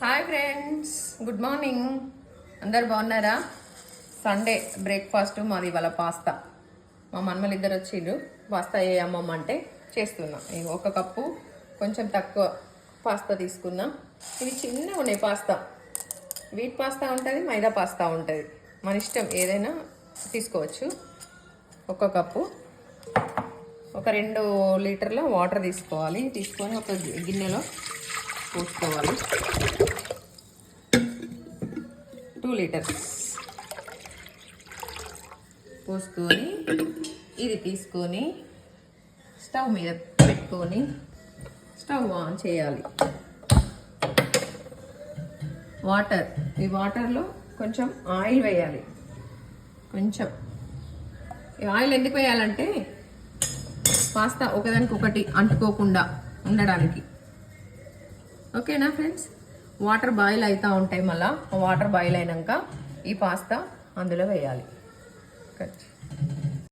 Hi friends, good morning. అందరు బాగున్నారా? Sunday breakfast మాది ఇవాళ పాస్తా. మా మనమలు ఇద్దరు వచ్చిండ్రు. పాస్తా ఏ అమ్మమ్మ అంటే చేస్తున్నాం. ఒక కప్పు కొంచెం తక్కువ పాస్తా తీసుకున్నాం. ఇవి చిన్నగా ఉన్నాయి పాస్తా. వీట్ పాస్తా ఉంటుంది, మైదా పాస్తా ఉంటుంది. మన ఇష్టం ఏదైనా తీసుకోవచ్చు. ఒక కప్పు ఒక 2 లీటర్ల వాటర్ తీసుకోవాలి. తీసుకొని ఒక గిన్నెలో పోసుకోవాలి. 2 లీటర్స్ పోసుకొని ఇది తీసుకొని స్టవ్ మీద పెట్టుకొని స్టవ్ ఆన్ చేయాలి. ఈ వాటర్లో కొంచెం ఆయిల్ వేయాలి. కొంచెం ఈ ఆయిల్ ఎందుకు వేయాలంటే పాస్తా ఒకదానికొకటి అంటుకోకుండా ఉండడానికి. ఓకేనా ఫ్రెండ్స్? వాటర్ బాయిల్ అవుతూ ఉంటాయి. మళ్ళీ వాటర్ బాయిల్ అయినాక ఈ పాస్తా అందులో వేయాలి.